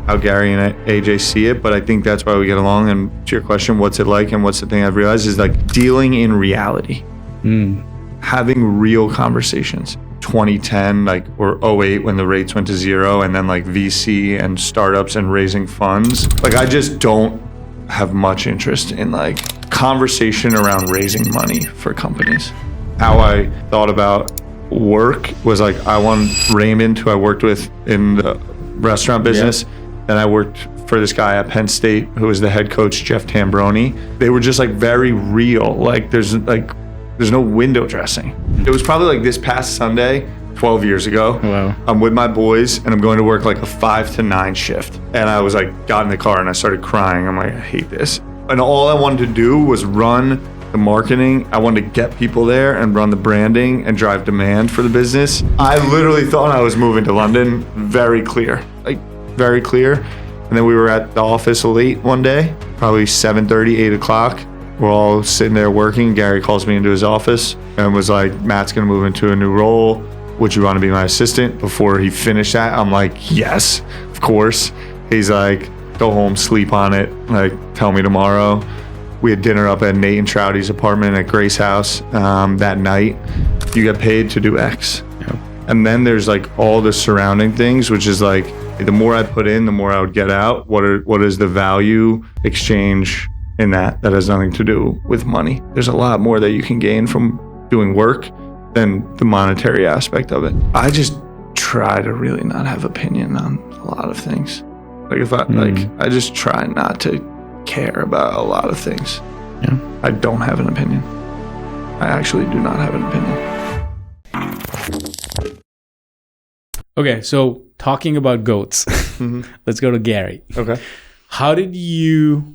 how Gary and AJ see it, but I think that's why we get along. And to your question, what's it like and what's the thing I've realized is like dealing in reality, having real conversations. 2010, like, or 08 when the rates went to zero, and then like VC and startups and raising funds. Like, I just don't have much interest in like conversation around raising money for companies. How I thought about work was like, I want Raymond, who I worked with in the restaurant business, and I worked for this guy at Penn State who was the head coach, Jeff Tambroni. They were just like very real. Like there's no window dressing. It was probably like this past Sunday, 12 years ago. Wow. I'm with my boys and I'm going to work like a 5 to 9 shift. And I was like, got in the car and I started crying. I'm like, I hate this. And all I wanted to do was run the marketing. I wanted to get people there and run the branding and drive demand for the business. I literally thought I was moving to London. Very clear. And then we were at the office late one day, probably 7:30, 8 o'clock. We're all sitting there working. Gary calls me into his office and was like, Matt's gonna move into a new role. Would you wanna be my assistant? Before he finished that, I'm like, yes, of course. He's like, go home, sleep on it. Like, tell me tomorrow. We had dinner up at Nate and Trouty's apartment at Grace House that night. You get paid to do X. Yep. And then there's like all the surrounding things, which is like, the more I put in, the more I would get out. What is the value exchange in that has nothing to do with money. There's a lot more that you can gain from doing work than the monetary aspect of it. I just try to really not have opinion on a lot of things. Like if I just try not to care about a lot of things. Yeah. I don't have an opinion. I actually do not have an opinion. Okay, so talking about goats, let's go to Gary. Okay. How did you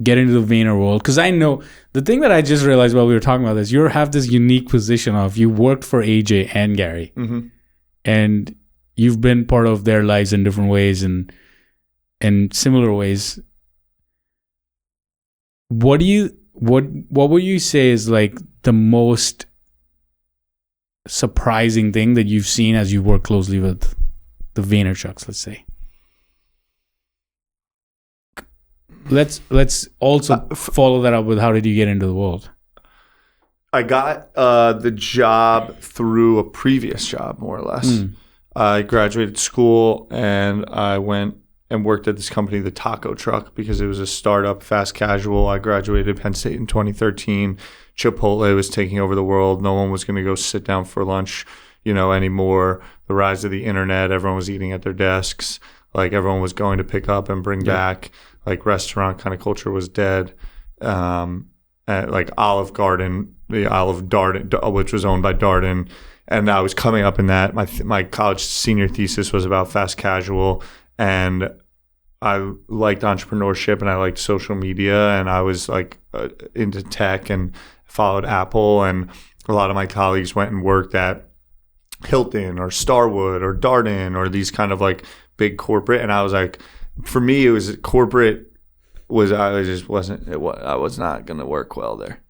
get into the Vayner world? Because I know the thing that I just realized while we were talking about this, you have this unique position of you worked for AJ and Gary, and you've been part of their lives in different ways and in similar ways. What would you say is like the most surprising thing that you've seen as you work closely with the Vaynerchucks, let's say? Let's also follow that up with how did you get into the world? I got the job through a previous job, more or less. I graduated school and I went and worked at this company, the Taco Truck, because it was a startup, fast casual. I graduated Penn State in 2013. Chipotle was taking over the world. No one was going to go sit down for lunch, anymore. The rise of the internet, everyone was eating at their desks. Like everyone was going to pick up and bring back. Like restaurant kind of culture was dead. Like Olive Garden, the Olive Darden, which was owned by Darden. And I was coming up in that. My college senior thesis was about fast casual. And I liked entrepreneurship and I liked social media. And I was like into tech and followed Apple. And a lot of my colleagues went and worked at Hilton or Starwood or Darden or these kind of like big corporate. And I was like, for me, it was corporate I was not going to work well there.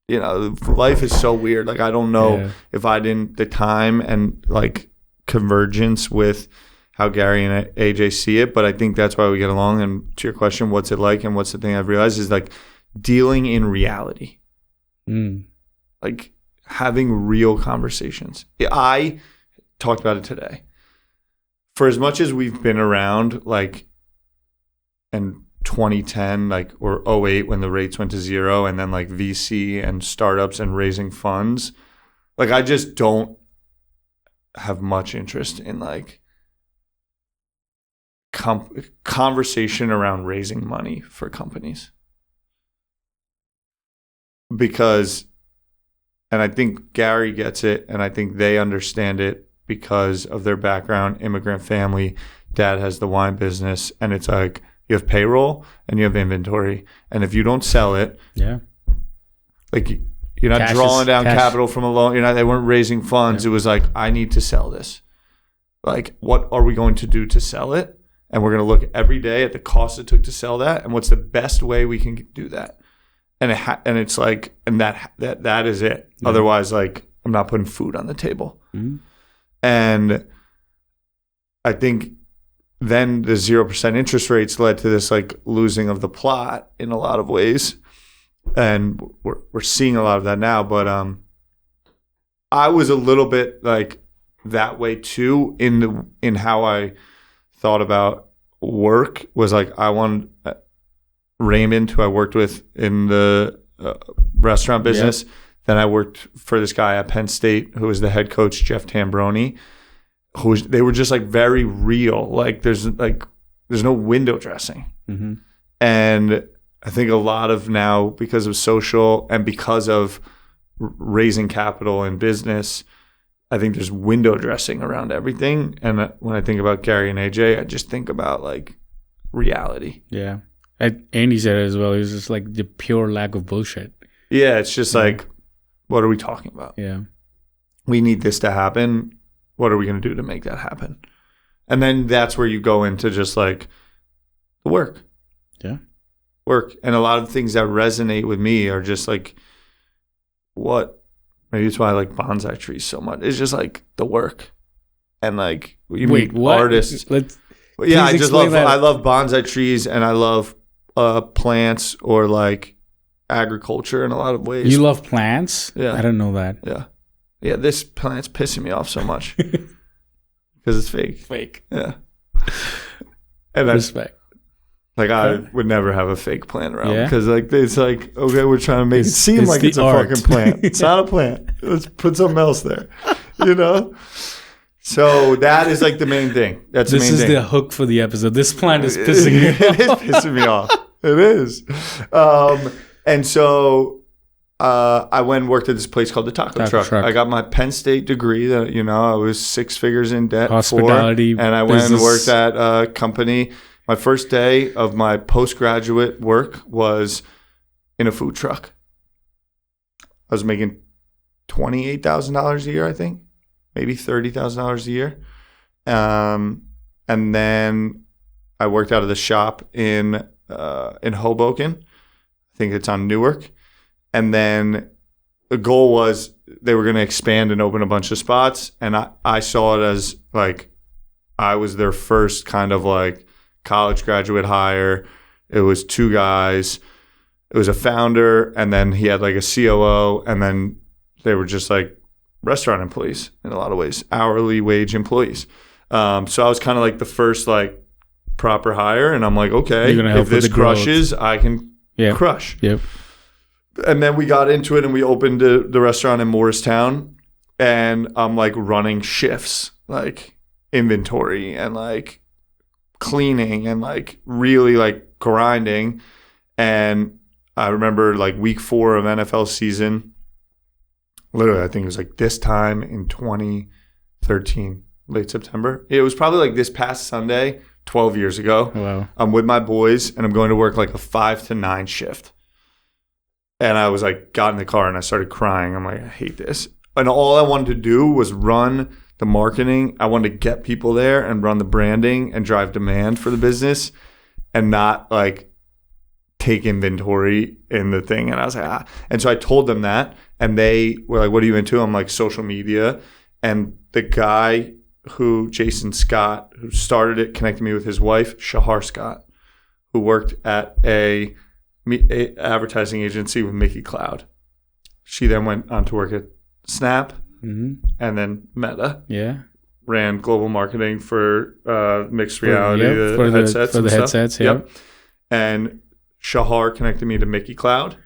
Life is so weird. Like, I don't know if I didn't, the time and like convergence with how Gary and AJ see it, but I think that's why we get along. And to your question, what's it like and what's the thing I've realized is like dealing in reality. Like having real conversations. I talked about it today. For as much as we've been around, like in 2010, like, or 08 when the rates went to zero, and then like VC and startups and raising funds, like I just don't have much interest in like conversation around raising money for companies. Because, and I think Gary gets it, and I think they understand it because of their background, immigrant family, dad has the wine business, and it's like you have payroll and you have inventory, and if you don't sell it, like you're not drawing down capital from a loan, they weren't raising funds. It was like, I need to sell this. Like, what are we going to do to sell it? And we're going to look every day at the cost it took to sell that, and what's the best way we can do that. And it's like, and that is it. Otherwise, like, I'm not putting food on the table. And I think then the 0% interest rates led to this like losing of the plot in a lot of ways. And we're seeing a lot of that now. But I was a little bit like that way too in how I thought about work. Was like I wanted Raymond, who I worked with in the restaurant business. Yep. Then I worked for this guy at Penn State who was the head coach, Jeff Tambroni. They were just like very real. Like there's no window dressing. Mm-hmm. And I think a lot of now, because of social and because of raising capital in business, I think there's window dressing around everything. And when I think about Gary and AJ, I just think about like reality. Yeah. Andy said it as well. It was just like the pure lack of bullshit. Yeah. It's just like, what are we talking about? Yeah. We need this to happen. What are we going to do to make that happen? And then that's where you go into just like the work. Yeah. Work. And a lot of things that resonate with me are just like maybe it's why I like bonsai trees so much. It's just like the work. And like artists. Yeah, I love bonsai trees and I love plants or like agriculture in a lot of ways. You love plants? Yeah. I don't know that. Yeah. Yeah, this plant's pissing me off so much because it's fake. Fake. Yeah. And respect. I would never have a fake plant around because like it's like, okay, we're trying to make it seem like it's a art. fucking plant. It's not a plant. Let's put something else there, you know? So that is like the main thing. This is the hook for the episode. This plant is pissing me off. It is pissing me off. It is. And so I went and worked at this place called the Taco Truck. I got my Penn State degree that, I was 6 figures in debt Hospitality for. And I went and worked at a company. My first day of my postgraduate work was in a food truck. I was making $28,000 a year, I think. Maybe $30,000 a year. And then I worked out of the shop in Hoboken. I think it's on Newark. And then the goal was they were going to expand and open a bunch of spots. And I saw it as like I was their first kind of like college graduate hire. It was 2 guys. It was a founder, and then he had like a COO, and then they were just like restaurant employees in a lot of ways, hourly wage employees. So I was kind of like the first like proper hire, and I'm like, okay, if this crushes, I can crush. Yep. And then we got into it and we opened the restaurant in Morristown, and I'm like running shifts, like inventory and like cleaning and like really like grinding. And I remember like week 4 of NFL season, literally I think it was like this time in 2013, late September. It was probably like this past Sunday, 12 years ago. Wow. I'm with my boys and I'm going to work like a 5 to 9 shift. And I was like, got in the car and I started crying. I'm like, I hate this. And all I wanted to do was run the marketing. I wanted to get people there and run the branding and drive demand for the business and not like take inventory in the thing. And I was like, And so I told them that. And they were like, what are you into? I'm like, social media. And the guy Jason Scott, who started it, connected me with his wife, Shahar Scott, who worked at a advertising agency with Mickey Cloud. She then went on to work at Snap and then Meta. Yeah. Ran global marketing for mixed reality, for the headsets. For the headsets, Yep. And Shahar connected me to Mickey Cloud.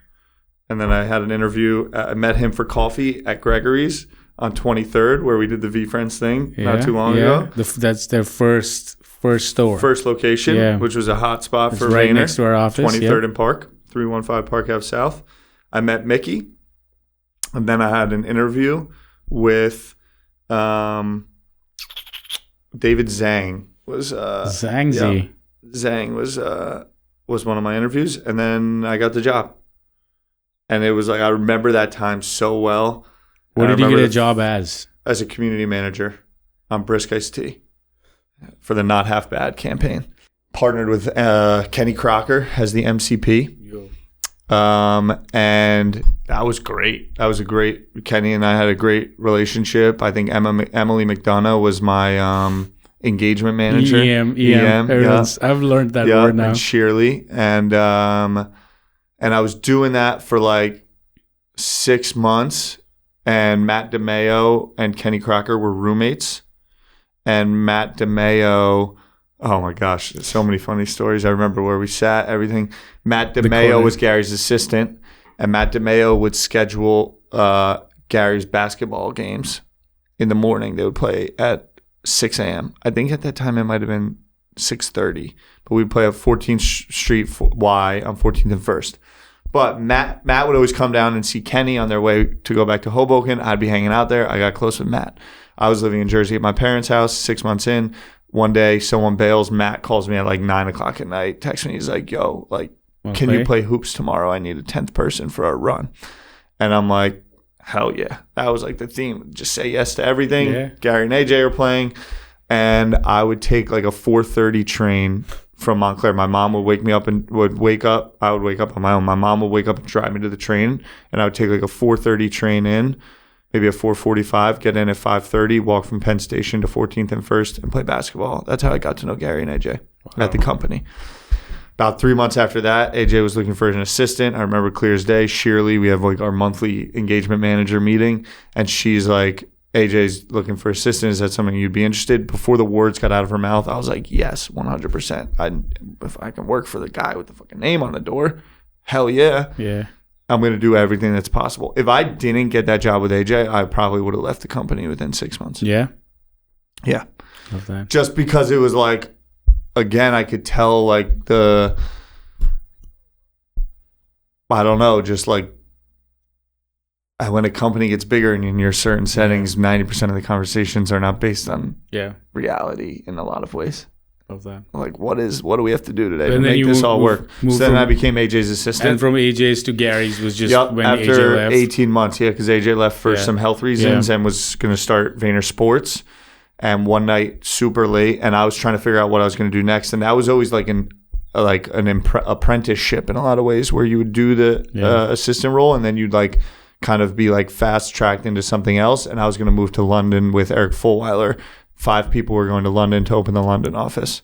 And then I had an interview. I met him for coffee at Gregory's on 23rd, where we did the V-Friends thing not too long ago. That's their first store. First location, which was a hot spot for right Vayner, next to our office. 23rd and Park, 315 Park Ave South. I met Mickey. And then I had an interview with David Zhang. Zhangzi. Zhang was one of my interviews. And then I got the job. And it was like, I remember that time so well. What did you get a job as? As a community manager on Brisk Iced Tea for the Not Half Bad campaign. Partnered with Kenny Crocker as the MCP. And that was great. Kenny and I had a great relationship. I think Emily McDonough was my engagement manager. EM. I've learned that word now. And Shirley. And I was doing that for like 6 months. And Matt DeMeo and Kenny Crocker were roommates. And Matt DeMeo, oh my gosh, so many funny stories. I remember where we sat, everything. Matt DeMeo was Gary's assistant, and Matt DeMeo would schedule Gary's basketball games in the morning. They would play at 6 a.m. I think at that time it might have been 6:30, but we'd play at 14th Street Y on 14th and 1st. But Matt would always come down and see Kenny on their way to go back to Hoboken. I'd be hanging out there. I got close with Matt. I was living in Jersey at my parents' house, 6 months in. One day, someone bails. Matt calls me at like 9 o'clock at night, texts me. He's like, yo, like, can you play hoops tomorrow? I need a 10th person for our run. And I'm like, hell yeah. That was like the theme. Just say yes to everything. Yeah. Gary and AJ are playing. And I would take like a 4:30 train from Montclair. My mom would wake me up and would wake up. I would wake up on my own. My mom would wake up and drive me to the train. And I would take like a 4:30 train in. Maybe a 4:45, get in at 5:30, walk from Penn Station to 14th and 1st and play basketball. That's how I got to know Gary and AJ at the company. About 3 months after that, AJ was looking for an assistant. I remember clear as day. Shirley, we have like our monthly engagement manager meeting, and she's like, AJ's looking for assistant. Is that something you'd be interested? Before the words got out of her mouth, I was like, yes, 100%. If I can work for the guy with the fucking name on the door, hell yeah. Yeah. I'm going to do everything that's possible. If I didn't get that job with AJ, I probably would have left the company within 6 months. Yeah? Yeah. Love that. Just because it was like, again, I could tell like I don't know, just like when a company gets bigger and in your certain settings, 90% of the conversations are not based on reality in a lot of ways. Of that. Like, what do we have to do today to make this all work? So then I became AJ's assistant. And from AJ's to Gary's was just when after AJ left. 18 months, because AJ left for some health reasons and was going to start Vayner Sports. And one night, super late, and I was trying to figure out what I was going to do next. And that was always like an apprenticeship in a lot of ways, where you would do the assistant role, and then you'd like kind of be like fast tracked into something else. And I was going to move to London with Eric Fulweiler. 5 people were going to London to open the London office.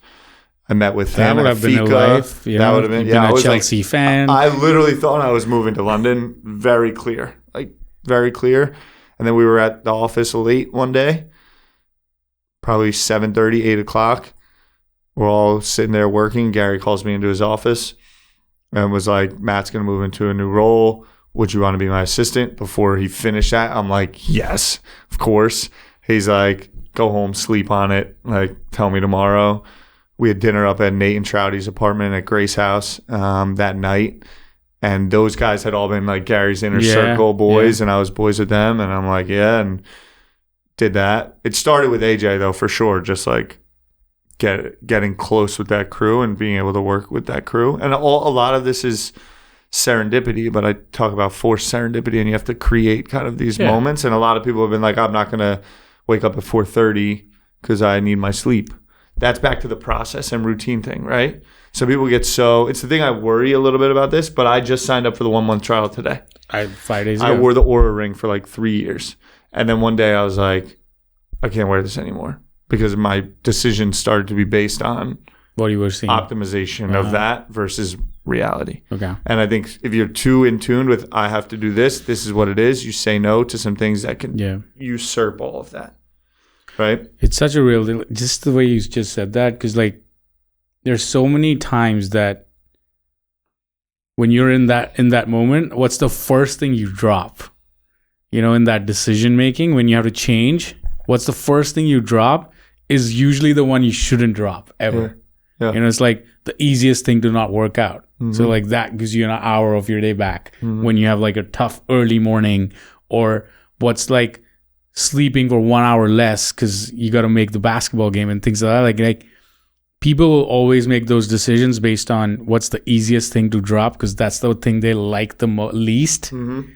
I met with him. That would have been a life. That would have been. I was a Chelsea fan. I literally thought I was moving to London. Very clear. And then we were at the office late one day, probably 7:30, 8 o'clock. We're all sitting there working. Gary calls me into his office and was like, Matt's going to move into a new role. Would you want to be my assistant? Before he finished that, I'm like, yes, of course. He's like, go home, sleep on it. Like, tell me tomorrow. We had dinner up at Nate and Trouty's apartment at Grace House that night. And those guys had all been like Gary's inner circle boys, and I was boys with them. And I'm like, and did that. It started with AJ, though, for sure. Just like getting close with that crew and being able to work with that crew. And a lot of this is serendipity, but I talk about forced serendipity, and you have to create kind of these moments. And a lot of people have been like, I'm not going to wake up at 4:30 because I need my sleep. That's back to the process and routine thing, right? So people get it's the thing I worry a little bit about this, but I just signed up for the 1-month trial today. 5 days ago. I wore the Aura ring for like 3 years. And then one day I was like, I can't wear this anymore because my decision started to be based on what you were seeing, optimization of that versus reality. Okay. And I think if you're too in tune with, I have to do this is what it is, you say no to some things that can usurp all of that. Right? It's such a real deal. Just the way you just said that, because like there's so many times that when you're in that moment, what's the first thing you drop? You know, in that decision making, when you have to change, what's the first thing you drop is usually the one you shouldn't drop ever. Yeah. You know, it's like the easiest thing to not work out. Mm-hmm. So like that gives you an hour of your day back when you have like a tough early morning, or what's like sleeping for 1 hour less because you got to make the basketball game and things like that. Like people will always make those decisions based on what's the easiest thing to drop because that's the thing they like the least. Mm-hmm.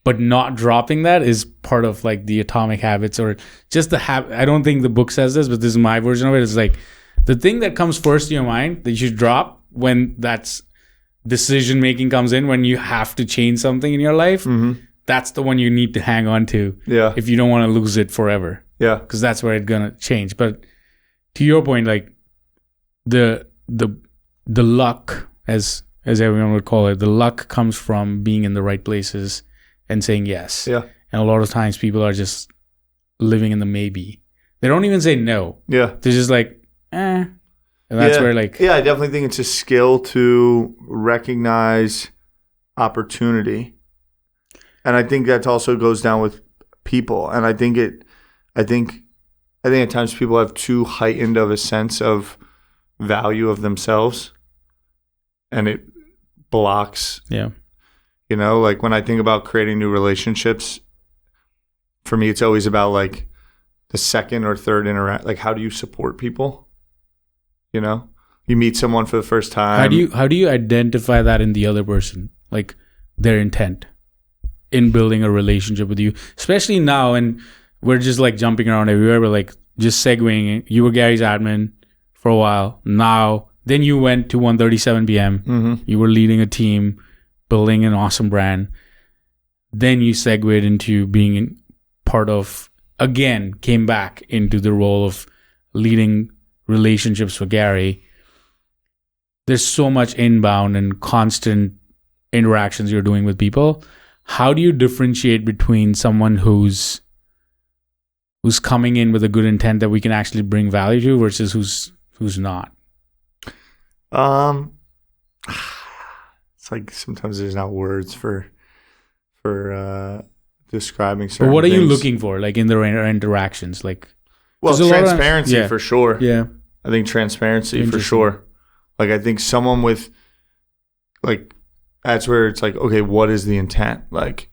But not dropping that is part of like the atomic habits or just the habit. I don't think the book says this, but this is my version of it. It's like the thing that comes first to your mind that you should drop when that's decision making comes in, when you have to change something in your life. Mm-hmm. That's the one you need to hang on to if you don't want to lose it forever. Yeah. Because that's where it's going to change. But to your point, like the luck, as everyone would call it, the luck comes from being in the right places and saying yes. Yeah. And a lot of times people are just living in the maybe. They don't even say no. Yeah. They're just like, eh. And that's where like... Yeah, I definitely think it's a skill to recognize opportunity. And I think that also goes down with people. And I think at times people have too heightened of a sense of value of themselves. And it blocks. Yeah. You know, like when I think about creating new relationships, for me, it's always about like the second or third interact. Like, how do you support people? You know, you meet someone for the first time. How do you identify that in the other person, like their intent in building a relationship with you, especially now, and we're just like jumping around everywhere. But like just segueing, you were Gary's admin for a while. Now, then you went to 1:37 p.m. Mm-hmm. You were leading a team, building an awesome brand. Then you segued into being part of, again, came back into the role of leading relationships for Gary. There's so much inbound and constant interactions you're doing with people. How do you differentiate between someone who's coming in with a good intent that we can actually bring value to versus who's not? It's like sometimes there's not words for describing certain But what are you things. looking for, like in the interactions? Like, Well, there's a lot of- transparency yeah. for sure. Yeah. I think transparency for Interesting. sure. Like, I think someone with, like, that's where it's like, okay, what is the intent? Like,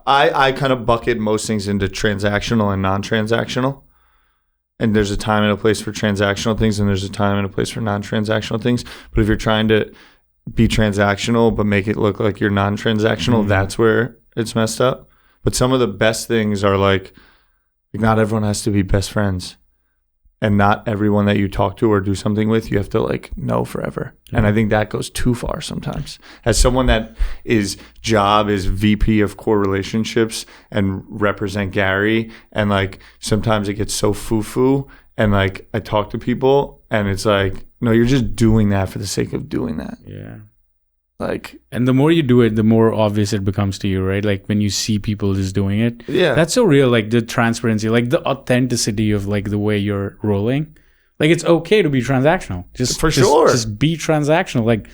I kind of bucket most things into transactional and non-transactional. And there's a time and a place for transactional things, and there's a time and a place for non-transactional things. But if you're trying to be transactional but make it look like you're non-transactional, that's where it's messed up. But some of the best things are like not everyone has to be best friends. And not everyone that you talk to or do something with, you have to like know forever. Yeah. And I think that goes too far sometimes. As someone that is job is VP of core relationships and represent Gary, and like sometimes it gets so foo-foo, and like I talk to people and it's like, no, you're just doing that for the sake of doing that. Yeah. Like, and the more you do it, the more obvious it becomes to you, right? Like when you see people just doing it. Yeah. That's so real, like the transparency, like the authenticity of like the way you're rolling. Like it's okay to be transactional. Just be transactional. Like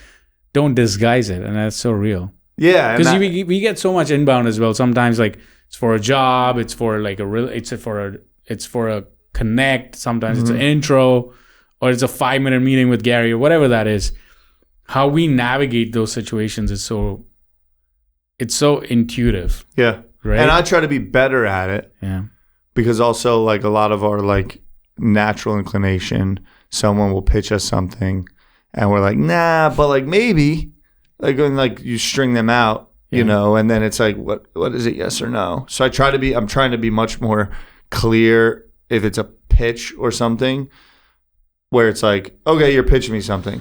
don't disguise it. And that's so real. Yeah. Because we get so much inbound as well. Sometimes like it's for a job, it's for like it's for a connect. Sometimes it's an intro, or it's a 5-minute meeting with Gary or whatever that is. How we navigate those situations is it's so intuitive. Yeah. Right. And I try to be better at it. Yeah. Because also like a lot of our like natural inclination, someone will pitch us something and we're like, nah, but like maybe, like, and like you string them out, you know, and then it's like, what is it? Yes or no? So I'm trying to be much more clear if it's a pitch or something where it's like, okay, you're pitching me something.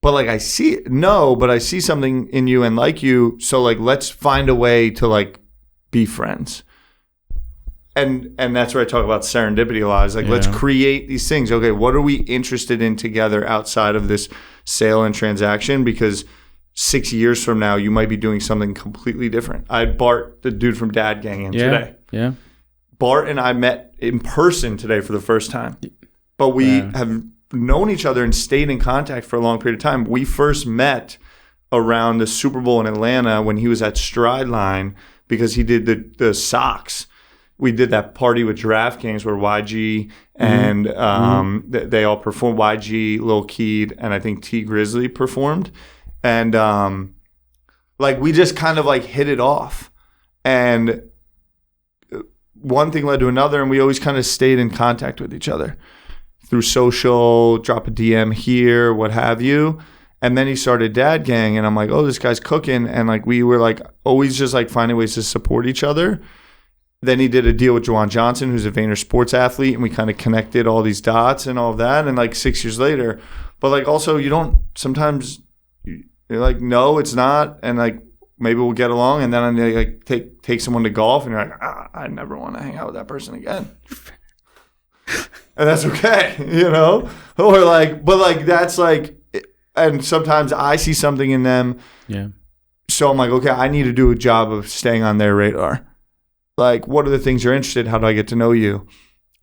But like I see something in you and like you, so like let's find a way to like be friends. And that's where I talk about serendipity a lot. Is like let's create these things. Okay, what are we interested in together outside of this sale and transaction? Because 6 years from now, you might be doing something completely different. I had Bart, the dude from Dad Gang, in today. Yeah. Bart and I met in person today for the first time, but we have known each other and stayed in contact for a long period of time. We first met around the Super Bowl in Atlanta when he was at Stride Line because he did the socks. We did that party with DraftKings where YG and they all performed. YG, Lil Keed, and I think T Grizzly performed. And like we just kind of like hit it off. And one thing led to another, and we always kind of stayed in contact with each other through social, drop a DM here, what have you. And then he started Dad Gang, and I'm like, oh, this guy's cooking. And like we were like always just like finding ways to support each other. Then he did a deal with Juwan Johnson, who's a Vayner sports athlete, and we kind of connected all these dots and all of that. And like 6 years later, but like also you don't sometimes you're like, no, it's not, and like maybe we'll get along. And then I like take someone to golf, and you're like, I never want to hang out with that person again. And that's okay, or but that's and sometimes I see something in them. Yeah. So I'm like, okay, I need to do a job of staying on their radar. Like, what are the things you're interested in? How do I get to know you?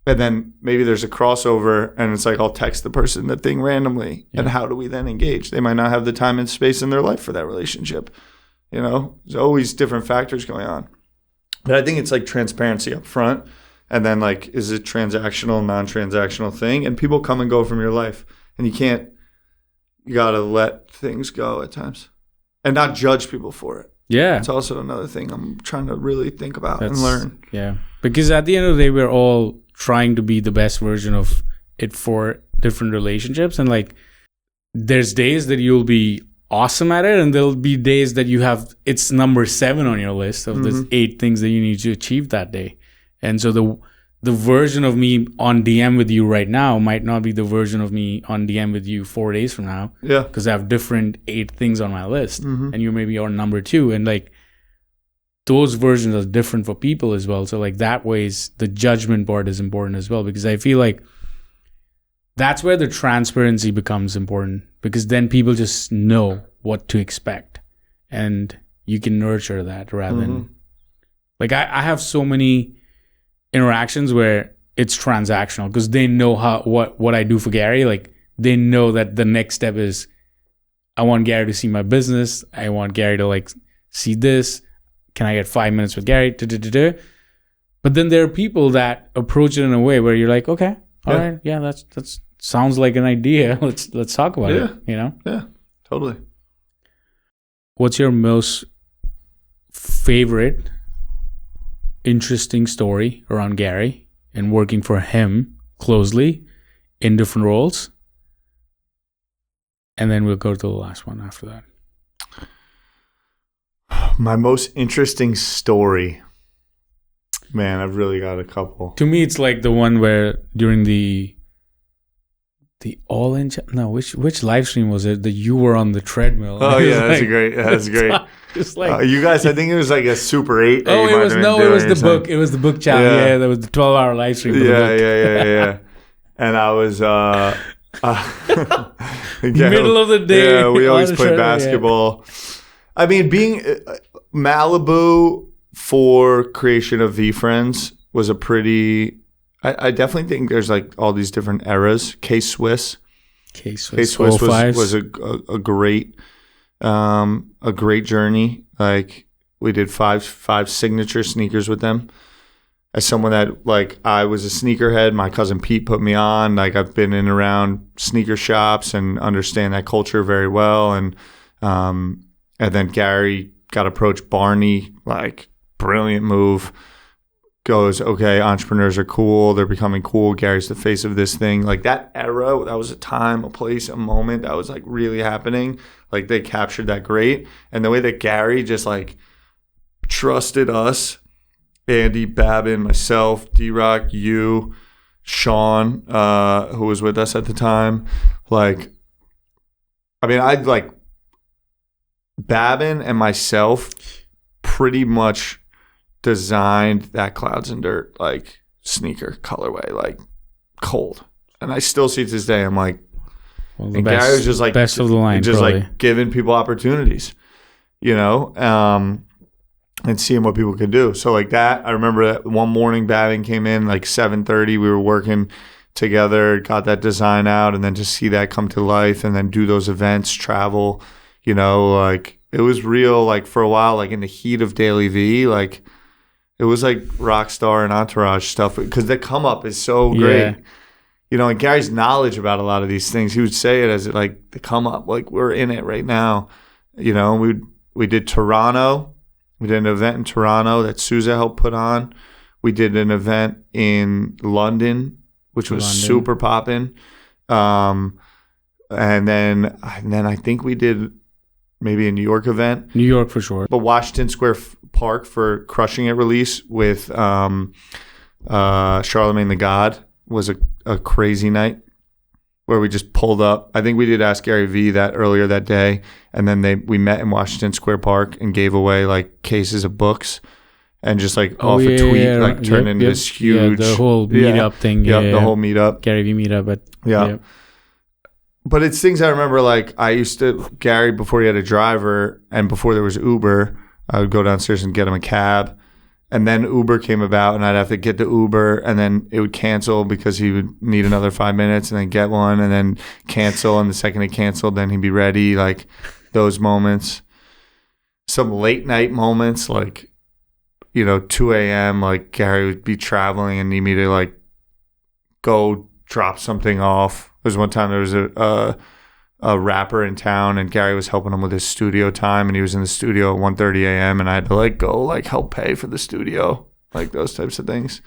And then maybe there's a crossover and it's like, I'll text the person the thing randomly. Yeah. And how do we then engage? They might not have the time and space in their life for that relationship. There's always different factors going on. But I think it's like transparency up front. And then like, is it transactional, non-transactional thing? And people come and go from your life. And you got to let things go at times. And not judge people for it. Yeah. It's also another thing I'm trying to really think about and learn. Yeah. Because at the end of the day, we're all trying to be the best version of it for different relationships. And like, there's days that you'll be awesome at it. And there'll be days that it's number 7 on your list of the 8 things that you need to achieve that day. And so the version of me on DM with you right now might not be the version of me on DM with you 4 days from now. Yeah. Because I have different 8 things on my list. And you maybe are number 2. And like, those versions are different for people as well. So like that ways, the judgment part is important as well. Because I feel like that's where the transparency becomes important. Because then people just know what to expect. And you can nurture that rather than... Like I have so many interactions where it's transactional because they know what I do for Gary. Like they know that the next step is I want Gary to see my business. I want Gary to like see this. Can I get 5 minutes with Gary? But then there are people that approach it in a way where you're like, okay, all right, yeah, that's sounds like an idea. Let's talk about it. Yeah, totally. What's your most favorite interesting story around Gary and working for him closely in different roles? And then we'll go to the last one after that. My most interesting story. Man, I've really got a couple. To me, it's like the one where during the all-in... No, which live stream was it that you were on the treadmill? Oh, yeah, that's great. That's great. Just like you guys, I think it was like a Super 8. Oh, it was the book. It was the book challenge. Yeah, that was the 12-hour live stream. Yeah. And I was middle of the day. Yeah, we always play basketball. Yeah. I mean, being Malibu for creation of V-Friends was a pretty... I definitely think there's like all these different eras. K-Swiss was a great journey. Like we did five signature sneakers with them. As someone that like I was a sneakerhead, my cousin Pete put me on. Like I've been in and around sneaker shops and understand that culture very well. And then Gary got approached. Barney, like brilliant move. Goes, okay, entrepreneurs are cool. They're becoming cool. Gary's the face of this thing. Like that era, that was a time, a place, a moment that was like really happening. Like they captured that great. And the way that Gary just like trusted us, Andy, Babin, myself, D-Rock, you, Sean, who was with us at the time. Like, I mean, I'd like Babin and myself pretty much designed that Clouds and Dirt like sneaker colorway, like cold. And I still see it to this day. I'm like, and Gary was just like best of the line, just probably. Like giving people opportunities, and seeing what people could do. So like that, I remember that one morning Babin came in like 7:30. We were working together, got that design out, and then to see that come to life, and then do those events, travel, like it was real. Like for a while, like in the heat of Daily V, like. It was like Rockstar and Entourage stuff because the come up is so great. Yeah. And Gary's knowledge about a lot of these things, he would say it as like the come up, like we're in it right now. We did Toronto. We did an event in Toronto that Souza helped put on. We did an event in London, which was super popping. And then I think we did maybe a New York event. New York for sure. But Washington Square Park for Crushing It release with Charlemagne the God was a crazy night where we just pulled up. I think we did Ask Gary V that earlier that day, and then we met in Washington Square Park and gave away like cases of books, and just like off a tweet, like turn into this huge. The whole meetup thing. Yeah, the whole meetup. Gary Vee meetup. But yeah. But it's things I remember, like I used to, Gary, before he had a driver and before there was Uber, I would go downstairs and get him a cab. And then Uber came about and I'd have to get the Uber and then it would cancel because he would need another 5 minutes and then get one and then cancel. And the second it canceled, then he'd be ready. Like those moments. Some late night moments, like, 2 a.m., like Gary would be traveling and need me to like go drop something off. There was one time there was a rapper in town and Gary was helping him with his studio time and he was in the studio at 1:30 a.m. and I had to like go like help pay for the studio, like those types of things.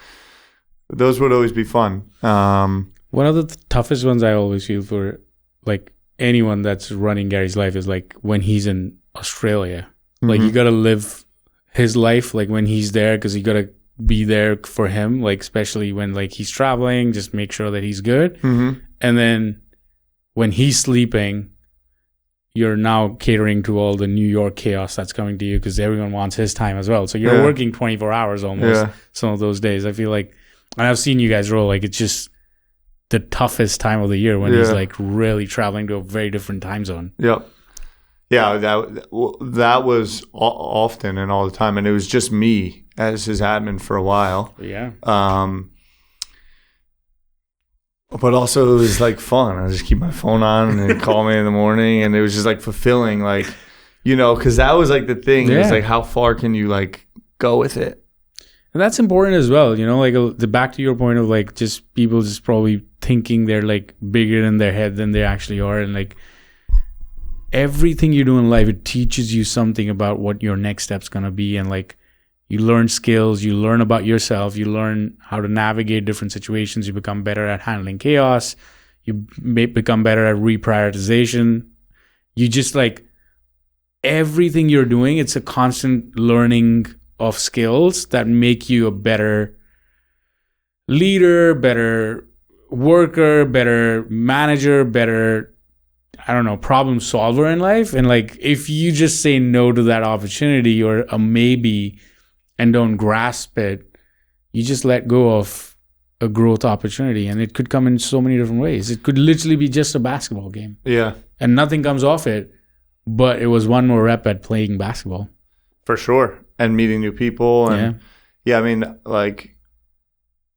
But those would always be fun. One of the toughest ones I always feel for like anyone that's running Gary's life is like when he's in Australia. Like you got to live his life like when he's there because you got to be there for him, like especially when like he's traveling, just make sure that he's good. And then when he's sleeping, you're now catering to all the New York chaos that's coming to you because everyone wants his time as well. So you're working 24 hours almost some of those days. I feel like, and I've seen you guys roll, like it's just the toughest time of the year when he's like really traveling to a very different time zone. Yep. Yeah, that was often and all the time. And it was just me as his admin for a while. Yeah. But also it was like fun. I just keep my phone on and they'd call me in the morning and it was just like fulfilling, like, because that was like the thing. It was like, how far can you like go with it? And that's important as well, like the back to your point of like just people just probably thinking they're like bigger in their head than they actually are. And like everything you do in life, it teaches you something about what your next step's going to be. And like you learn skills, you learn about yourself, you learn how to navigate different situations, you become better at handling chaos, you may become better at reprioritization. You just like everything you're doing, it's a constant learning of skills that make you a better leader, better worker, better manager, better, problem solver in life. And like if you just say no to that opportunity or a maybe and don't grasp it, you just let go of a growth opportunity. And it could come in so many different ways. It could literally be just a basketball game. Yeah. And nothing comes off it, but it was one more rep at playing basketball. For sure. And meeting new people. And I mean, like,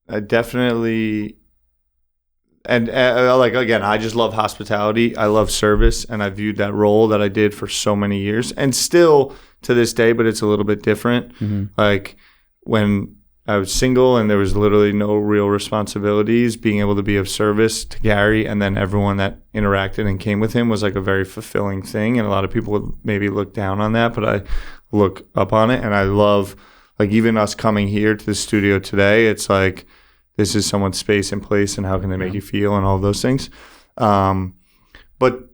I definitely, and like, again, I just love hospitality. I love service. And I viewed that role that I did for so many years and still to this day, but it's a little bit different. Like when I was single and there was literally no real responsibilities, being able to be of service to Gary and then everyone that interacted and came with him was like a very fulfilling thing. And a lot of people would maybe look down on that, but I look up on it. And I love, like, even us coming here to the studio today, it's like, this is someone's space and place and how can they make you feel and all those things. But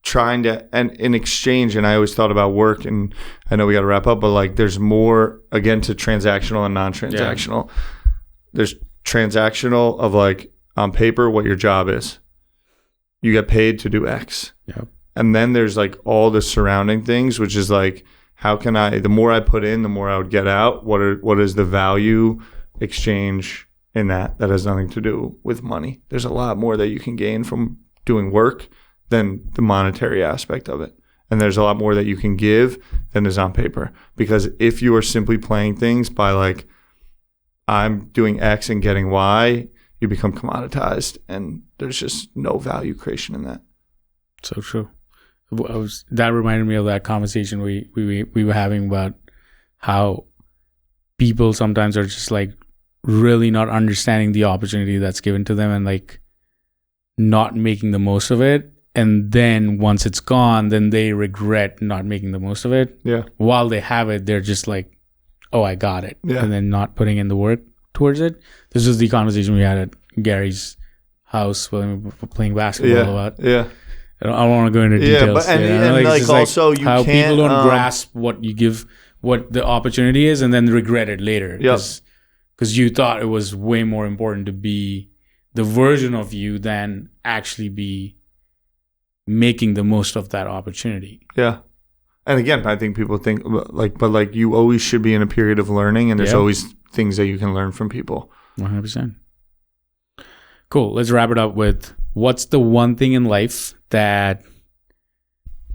trying to, and in exchange, and I always thought about work, and I know we got to wrap up, but like there's more, again, to transactional and non-transactional. There's transactional of like on paper what your job is. You get paid to do X. And then there's like all the surrounding things, which is like, how can I, the more I put in, the more I would get out. What is the value exchange in that has nothing to do with money. There's a lot more that you can gain from doing work than the monetary aspect of it. And there's a lot more that you can give than is on paper. Because if you are simply playing things by like, I'm doing X and getting Y, you become commoditized and there's just no value creation in that. So true. That reminded me of that conversation we were having about how people sometimes are just like really not understanding the opportunity that's given to them and like not making the most of it. And then once it's gone, then they regret not making the most of it. Yeah. While they have it, they're just like, oh, I got it. Yeah. And then not putting in the work towards it. This was the conversation we had at Gary's house when we were playing basketball about. Yeah. I don't want to go into details. Yeah, but and like also you how can't, people don't grasp what you give, what the opportunity is, and then regret it later. Because you thought it was way more important to be the version of you than actually be making the most of that opportunity. Yeah. And again, I think people think but you always should be in a period of learning, and there's always things that you can learn from people. 100%. Cool. Let's wrap it up with, what's the one thing in life that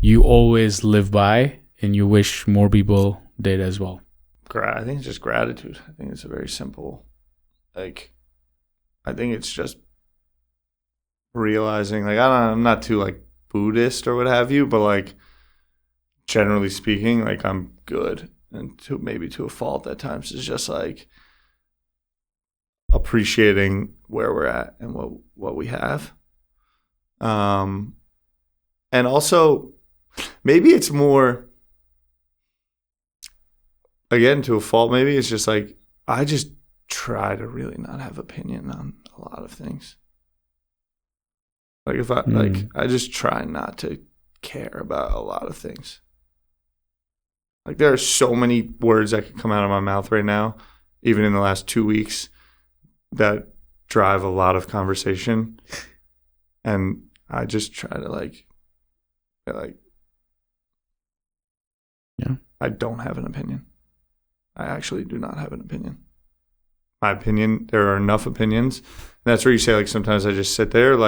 you always live by and you wish more people did as well? I think it's just gratitude. I think it's a very simple, I think it's just realizing, I'm not too Buddhist or what have you, but generally speaking, I'm good, and to a fault at times, is just appreciating where we're at and what we have. And also maybe it's more, again, to a fault, maybe it's just I just try to really not have opinion on a lot of things. If I I just try not to care about a lot of things. There are so many words that could come out of my mouth right now, even in the last 2 weeks, that drive a lot of conversation, and I just try to I don't have an opinion. I actually do not have an opinion. My opinion, there are enough opinions. And that's where you say, sometimes I just sit there,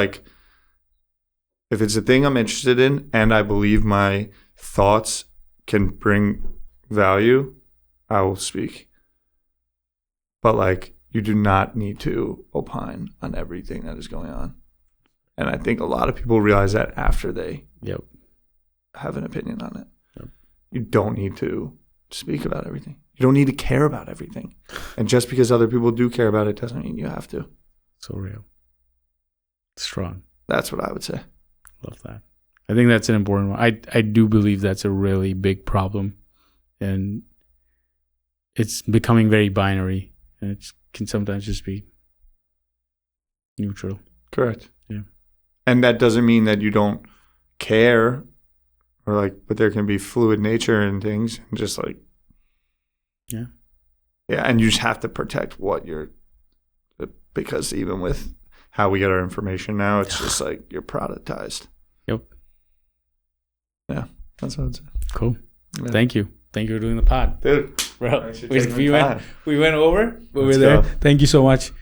if it's a thing I'm interested in and I believe my thoughts can bring value, I will speak. But you do not need to opine on everything that is going on. And I think a lot of people realize that after they have an opinion on it. Yep. You don't need to speak about everything. You don't need to care about everything. And just because other people do care about it doesn't mean you have to. So real. Strong. That's what I would say. Love that. I think that's an important one. I do believe that's a really big problem. And it's becoming very binary. And it can sometimes just be neutral. Correct. Yeah. And that doesn't mean that you don't care, or but there can be fluid nature in things, and just yeah, and you just have to protect what you're, because even with how we get our information now, it's just you're productized. Yep. Yeah, that's what I'd say. Cool. Yeah. Thank you for doing the pod, dude. Bro, we went over, but we're there. Thank you so much.